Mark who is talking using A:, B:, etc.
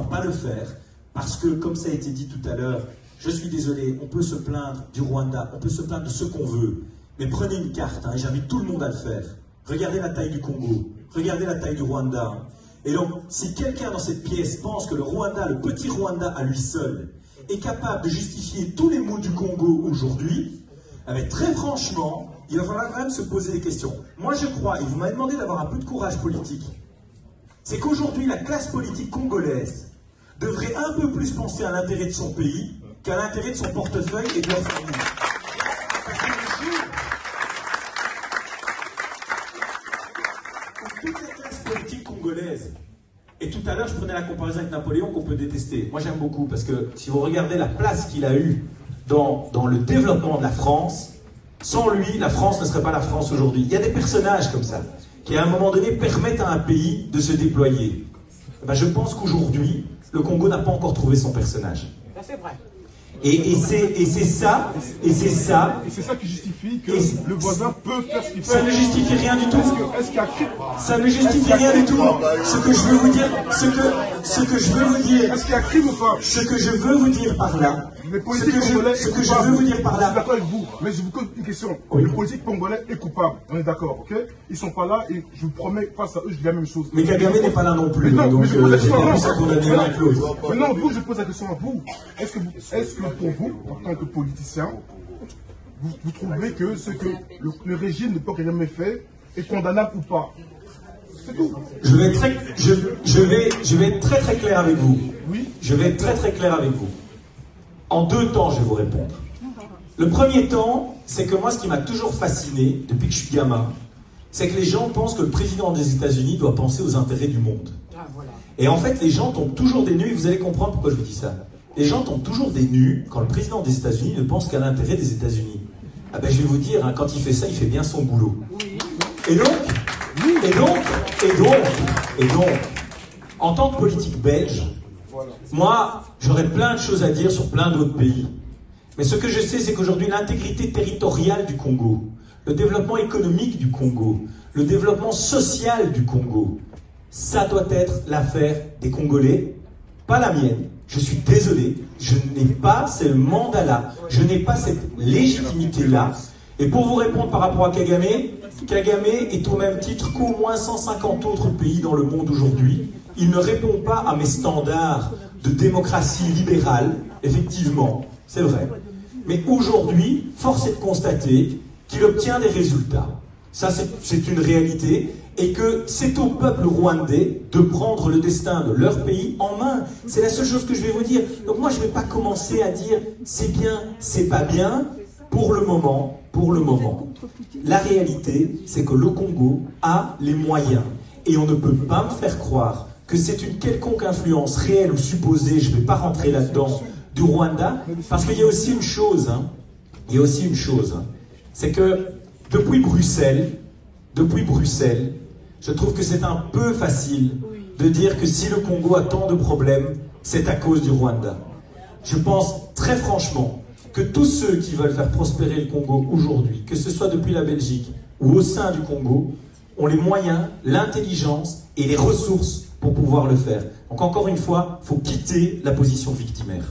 A: pas le faire, parce que, comme ça a été dit tout à l'heure, je suis désolé, on peut se plaindre du Rwanda, on peut se plaindre de ce qu'on veut, mais prenez une carte, hein, et j'invite tout le monde à le faire. Regardez la taille du Congo, regardez la taille du Rwanda. Et donc, si quelqu'un dans cette pièce pense que le Rwanda, le petit Rwanda à lui seul, est capable de justifier tous les maux du Congo aujourd'hui, très franchement, il va falloir quand même se poser des questions. Moi je crois, et vous m'avez demandé d'avoir un peu de courage politique, c'est qu'aujourd'hui la classe politique congolaise devrait un peu plus penser à l'intérêt de son pays qu'à l'intérêt de son portefeuille et de leur famille. Toute la classe politique congolaise, et tout à l'heure je prenais la comparaison avec Napoléon qu'on peut détester. Moi j'aime beaucoup parce que si vous regardez la place qu'il a eue dans le développement de la France, sans lui, la France ne serait pas la France aujourd'hui. Il y a des personnages comme ça, qui à un moment donné permettent à un pays de se déployer. Je pense qu'aujourd'hui, le Congo n'a pas encore trouvé son personnage.
B: Ça c'est vrai.
A: Et c'est ça
C: qui justifie que le voisin peut faire ce qu'il fait.
A: Ça ne justifie rien du tout.
C: Est-ce qu'il y a crime?
A: Ça ne justifie rien du tout. Ce que je veux vous dire, est-ce
C: qu'il y a crime ou pas?
A: Ce que je veux vous dire par là, je veux vous dire par là.
C: Je suis d'accord avec vous, mais je vous pose une question. Oui. Le politique congolais est coupable, on est d'accord, ok? Ils sont pas là et je vous promets, face à eux, je dis la même chose.
A: Mais Kagame n'est pas là non plus,
C: non,
A: donc
C: j'ai pas
A: plus à condamner l'un que l'autre.
C: Mais non, vous, je pose la question à vous. Est-ce que pour vous, en tant que politicien, vous trouvez que ce que le régime de Paul Kagame fait est condamnable ou pas? C'est tout.
A: Je vais être très très clair avec vous.
C: Oui.
A: Je vais être très très clair avec vous. En deux temps, je vais vous répondre. Le premier temps, c'est que moi, ce qui m'a toujours fasciné, depuis que je suis gamin, c'est que les gens pensent que le président des États-Unis doit penser aux intérêts du monde.
B: Ah, voilà.
A: Et en fait, les gens tombent toujours des nues, et vous allez comprendre pourquoi je vous dis ça. Les gens tombent toujours des nues quand le président des États-Unis ne pense qu'à l'intérêt des États-Unis. Je vais vous dire, hein, quand il fait ça, il fait bien son boulot. Et donc, en tant que politique belge, moi, j'aurais plein de choses à dire sur plein d'autres pays. Mais ce que je sais, c'est qu'aujourd'hui, l'intégrité territoriale du Congo, le développement économique du Congo, le développement social du Congo, ça doit être l'affaire des Congolais, pas la mienne. Je suis désolé, je n'ai pas ce mandat-là, je n'ai pas cette légitimité-là. Et pour vous répondre par rapport à Kagame, Kagame est au même titre qu'au moins 150 autres pays dans le monde aujourd'hui. Il ne répond pas à mes standards de démocratie libérale, effectivement, c'est vrai. Mais aujourd'hui, force est de constater qu'il obtient des résultats. Ça, c'est une réalité. Et que c'est au peuple rwandais de prendre le destin de leur pays en main. C'est la seule chose que je vais vous dire. Donc moi, je ne vais pas commencer à dire c'est bien, c'est pas bien. Pour le moment, la réalité, c'est que le Congo a les moyens. Et on ne peut pas me faire croire que c'est une quelconque influence réelle ou supposée, je ne vais pas rentrer là-dedans, du Rwanda, parce qu'il y a aussi une chose, c'est que depuis Bruxelles, je trouve que c'est un peu facile de dire que si le Congo a tant de problèmes, c'est à cause du Rwanda. Je pense très franchement que tous ceux qui veulent faire prospérer le Congo aujourd'hui, que ce soit depuis la Belgique ou au sein du Congo, ont les moyens, l'intelligence et les ressources pour pouvoir le faire. Donc encore une fois, il faut quitter la position victimaire.